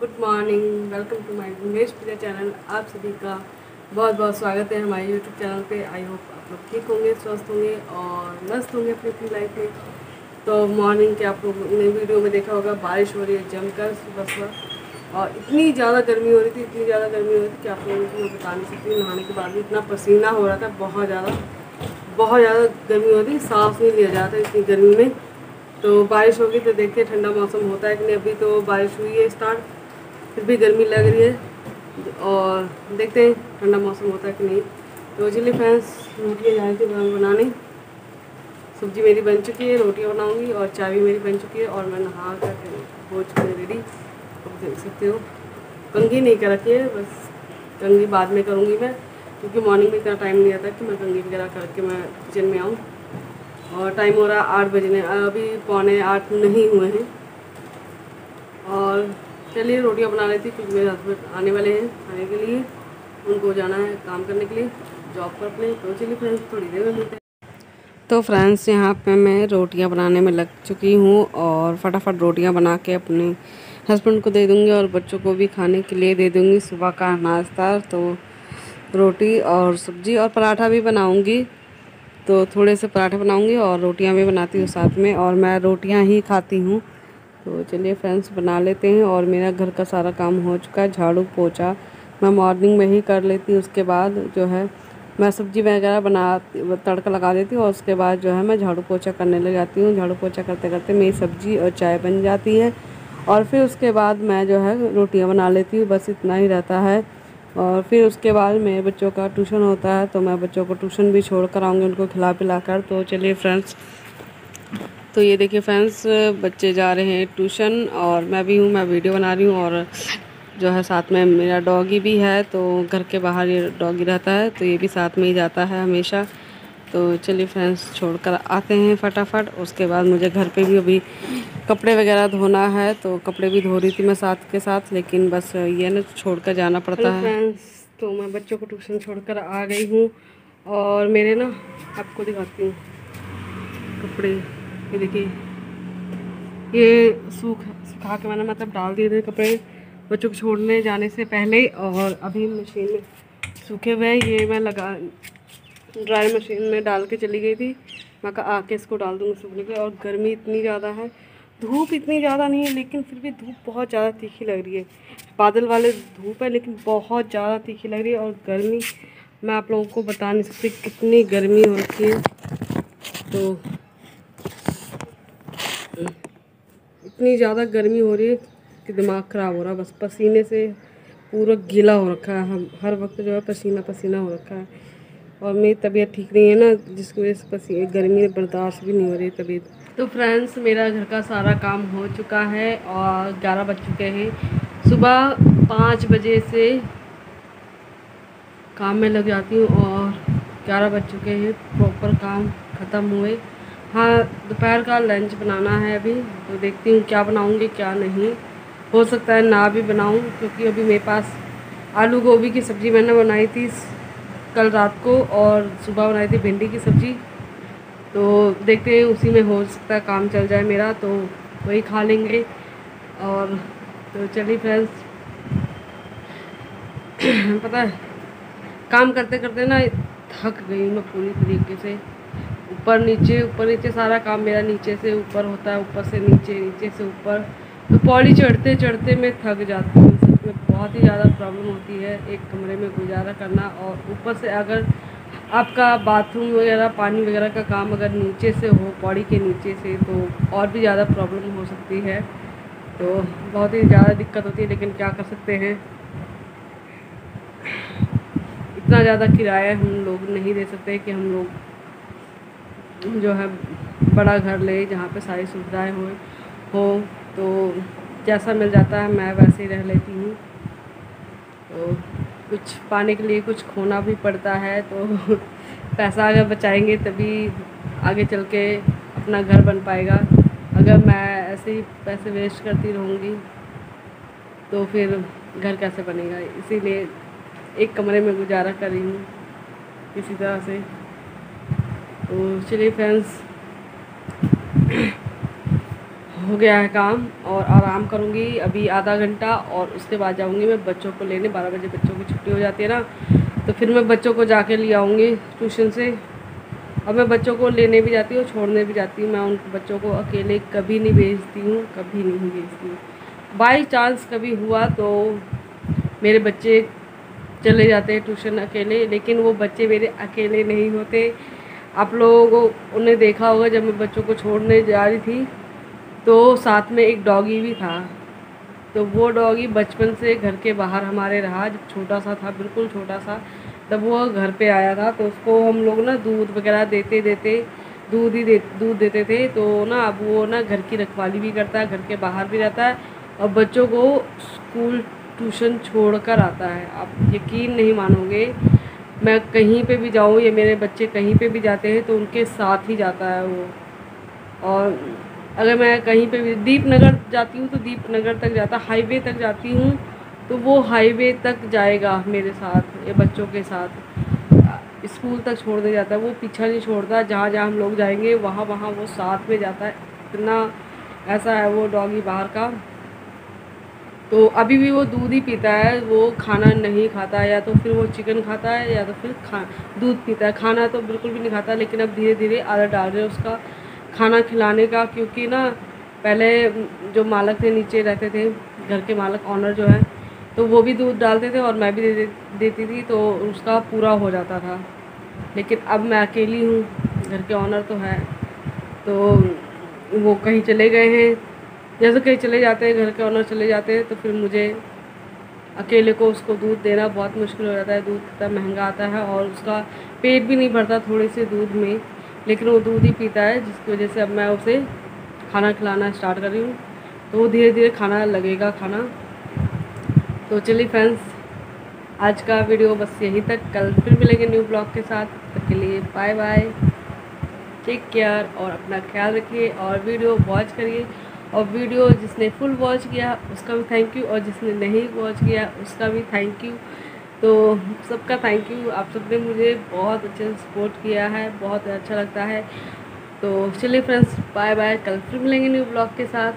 Good morning, welcome to my Umesh Priya channel. आप सभी का बहुत बहुत स्वागत है हमारे यूट्यूब चैनल पे। आई होप आप लोग ठीक होंगे, स्वस्थ होंगे और मस्त होंगे अपनी अपनी लाइफ में। तो मॉर्निंग के आप लोगों ने वीडियो में देखा होगा, बारिश हो रही है जमकर सुबह सुबह, और इतनी ज़्यादा गर्मी हो रही थी, इतनी ज़्यादा गर्मी हो रही थी कि आप लोगों को मैं बता नहीं सकती। नहाने के बाद भी इतना पसीना हो रहा था, बहुत ज़्यादा गर्मी हो रही थी, सांस नहीं लिया जाता इतनी गर्मी में। तो बारिश होगी तो देखते हैं ठंडा मौसम होता है कि नहीं। अभी तो बारिश हुई है स्टार्ट, फिर भी गर्मी लग रही है और देखते हैं ठंडा मौसम होता है कि नहीं। तो चलिए फ्रेंड्स, रोटियाँ जा रही थी बनाने। सब्जी मेरी बन चुकी है, रोटियाँ बनाऊंगी और चाय भी मेरी बन चुकी है और मैं नहा कर हो चुकी है रेडी। अब देख सकते हो, कंघी नहीं कर रखी है, बस कंघी बाद में करूँगी मैं, क्योंकि मॉर्निंग में इतना टाइम नहीं आता कि मैं कंघी वगैरह करके मैं किचन में आऊँ। और टाइम हो रहा है 8 बजने, अभी 7:45 नहीं हुए हैं। और चलिए रोटियां बना रही थी क्योंकि मेरे हस्बैंड आने वाले हैं खाने के लिए, उनको जाना है काम करने के लिए जॉब पर अपने। तो चलिए फ्रेंड्स, थोड़ी देर में मिलते हैं। तो फ्रेंड्स, यहाँ पे मैं रोटियां बनाने में लग चुकी हूँ और फटाफट रोटियां बना के अपने हस्बैंड को दे दूँगी और बच्चों को भी खाने के लिए दे दूँगी। सुबह का नाश्ता तो रोटी और सब्जी और पराठा भी बनाऊँगी। तो थोड़े से पराठे बनाऊँगी और रोटियाँ भी बनाती हूँ साथ में, और मैं रोटियाँ ही खाती हूँ। तो चलिए फ्रेंड्स, बना लेते हैं। और मेरा घर का सारा काम हो चुका है, झाड़ू पोछा मैं मॉर्निंग में ही कर लेती हूँ। उसके बाद जो है मैं सब्जी वगैरह बना तड़का लगा देती हूँ और उसके बाद जो है मैं झाड़ू पोछा करने लग जाती हूँ। झाड़ू पोछा करते करते मेरी सब्जी और चाय बन जाती है और फिर उसके बाद मैं जो है रोटियाँ बना लेती हूँ। बस इतना ही रहता है। और फिर उसके बाद मेरे बच्चों का ट्यूशन होता है, तो मैं बच्चों को ट्यूशन भी छोड़ कर आऊँगी उनको खिला पिला कर। तो चलिए फ्रेंड्स, तो ये देखिए फ्रेंड्स, बच्चे जा रहे हैं ट्यूशन और मैं भी हूँ, मैं वीडियो बना रही हूँ। और जो है साथ में मेरा डॉगी भी है, तो घर के बाहर ये डॉगी रहता है, तो ये भी साथ में ही जाता है हमेशा। तो चलिए फ्रेंड्स, छोड़कर आते हैं फटाफट। उसके बाद मुझे घर पे भी अभी कपड़े वगैरह धोना है, तो कपड़े भी धो रही थी मैं साथ के साथ, लेकिन बस ये ना छोड़कर जाना पड़ता है। फ्रेंड्स, तो मैं बच्चों को ट्यूशन छोड़कर आ गई हूँ और मेरे ना आपको दिखाती हूँ कपड़े। ये देखिए, ये सुखा के मैंने मतलब डाल दिए थे कपड़े बच्चों को छोड़ने जाने से पहले, और अभी मशीन में सूखे हुए हैं। ये मैं ड्राई मशीन में डाल के चली गई थी। मैं कहा आके इसको डाल दूँगी सूखने के। और गर्मी इतनी ज़्यादा है, धूप इतनी ज़्यादा नहीं है, लेकिन फिर भी धूप बहुत ज़्यादा तीखी लग रही है। बादल वाले धूप है लेकिन बहुत ज़्यादा तीखी लग रही है। और गर्मी मैं आप लोगों को बता नहीं सकती कितनी गर्मी हो रखी है। तो इतनी ज़्यादा गर्मी हो रही है कि दिमाग ख़राब हो रहा है, बस पसीने से पूरा गीला हो रखा है। हम हर वक्त जो है पसीना पसीना हो रखा है। और मेरी तबीयत ठीक नहीं है ना, जिसकी वजह से गर्मी बर्दाश्त भी नहीं हो रही तबीयत। तो फ्रेंड्स, मेरा घर का सारा काम हो चुका है और 11 बज चुके हैं। सुबह 5 बजे से काम में लग जाती हूँ और 11 बज चुके हैं, प्रॉपर काम ख़त्म हुए। हाँ, दोपहर का लंच बनाना है अभी, तो देखती हूँ क्या बनाऊँगी क्या नहीं। हो सकता है ना भी बनाऊँ, क्योंकि अभी मेरे पास आलू गोभी की सब्ज़ी मैंने बनाई थी कल रात को, और सुबह बनाई थी भिंडी की सब्ज़ी। तो देखते हैं, उसी में हो सकता है काम चल जाए मेरा, तो वही खा लेंगे। और तो चलिए फ्रेंड्स, पता है काम करते करते ना थक गई मैं पूरी तरीके से। ऊपर नीचे सारा काम मेरा नीचे से ऊपर होता है, ऊपर से नीचे, नीचे से ऊपर। तो पौड़ी चढ़ते चढ़ते मैं थक जाती हूँ। सच में बहुत ही ज़्यादा प्रॉब्लम होती है एक कमरे में गुजारा करना। और ऊपर से अगर आपका बाथरूम वगैरह पानी वगैरह का काम अगर नीचे से हो, पौड़ी के नीचे से, तो और भी ज़्यादा प्रॉब्लम हो सकती है। तो बहुत ही ज़्यादा दिक्कत होती है, लेकिन क्या कर सकते हैं, इतना ज़्यादा किराया हम लोग नहीं दे सकते कि हम लोग जो है बड़ा घर ले जहाँ पे सारी सुविधाएं हो। तो जैसा मिल जाता है मैं वैसे ही रह लेती हूँ। तो कुछ पाने के लिए कुछ खोना भी पड़ता है, तो पैसा अगर बचाएंगे तभी आगे चल के अपना घर बन पाएगा। अगर मैं ऐसे ही पैसे वेस्ट करती रहूँगी तो फिर घर कैसे बनेगा। इसीलिए एक कमरे में गुजारा कर रही हूँ किसी तरह से। तो चलिए फ्रेंड्स, हो गया है काम और आराम करूँगी अभी आधा घंटा, और उसके बाद जाऊँगी मैं बच्चों को लेने। 12 बजे बच्चों की छुट्टी हो जाती है ना, तो फिर मैं बच्चों को जाके ले आऊँगी ट्यूशन से। और मैं बच्चों को लेने भी जाती हूँ, छोड़ने भी जाती हूँ। मैं उन बच्चों को अकेले कभी नहीं भेजती हूँ, कभी नहीं भेजती हूँ। बाई चांस कभी हुआ तो मेरे बच्चे चले जाते हैं ट्यूशन अकेले, लेकिन वो बच्चे मेरे अकेले नहीं होते। आप लोगों को उन्हें देखा होगा, जब मैं बच्चों को छोड़ने जा रही थी तो साथ में एक डॉगी भी था। तो वो डॉगी बचपन से घर के बाहर हमारे रहा, जब छोटा सा था, बिल्कुल छोटा सा, तब वो घर पे आया था। तो उसको हम लोग ना दूध वगैरह देते देते दूध देते थे। तो ना अब वो ना घर की रखवाली भी करता है, घर के बाहर भी रहता है, और बच्चों को स्कूल ट्यूशन छोड़ कर आता है। आप यकीन नहीं मानोगे, मैं कहीं पे भी जाऊँ या मेरे बच्चे कहीं पे भी जाते हैं तो उनके साथ ही जाता है वो। और अगर मैं कहीं पे भी दीपनगर जाती हूँ तो दीपनगर तक जाता, हाईवे तक जाती हूँ तो वो हाईवे तक जाएगा मेरे साथ या बच्चों के साथ। स्कूल तक छोड़ने जाता है, वो पीछा नहीं छोड़ता। जहाँ जहाँ हम लोग जाएंगे वहाँ वहाँ वो साथ में जाता है। इतना ऐसा है वो डॉगी बाहर का। तो अभी भी वो दूध ही पीता है, वो खाना नहीं खाता है। या तो फिर वो चिकन खाता है या तो फिर दूध पीता है। खाना तो बिल्कुल भी नहीं खाता, लेकिन अब धीरे धीरे आदत डाल रहे हैं उसका खाना खिलाने का। क्योंकि ना पहले जो मालक थे, नीचे रहते थे घर के मालक, ऑनर जो है, तो वो भी दूध डालते थे और मैं भी देती थी, तो उसका पूरा हो जाता था। लेकिन अब मैं अकेली हूँ, घर के ऑनर तो है, तो वो कहीं चले गए हैं। जैसे कहीं चले जाते हैं, घर के ऑनर चले जाते हैं, तो फिर मुझे अकेले को उसको दूध देना बहुत मुश्किल हो जाता है। दूध इतना महंगा आता है और उसका पेट भी नहीं भरता थोड़े से दूध में, लेकिन वो दूध ही पीता है, जिसकी वजह से अब मैं उसे खाना खिलाना स्टार्ट कर रही हूँ। तो वो धीरे धीरे खाना लगेगा खाना। तो चलिए फ्रेंड्स, आज का वीडियो बस यहीं तक। कल फिर मिलेंगे न्यू ब्लॉग के साथ। तब के लिए बाय बाय, टेक केयर और अपना ख्याल रखिए। और वीडियो वॉच करिए, और वीडियो जिसने फुल वॉच किया उसका भी थैंक यू, और जिसने नहीं वॉच किया उसका भी थैंक यू। तो सबका थैंक यू। आप सबने मुझे बहुत अच्छे से सपोर्ट किया है, बहुत अच्छा लगता है। तो चलिए फ्रेंड्स, बाय बाय, कल फिर मिलेंगे न्यू ब्लॉग के साथ।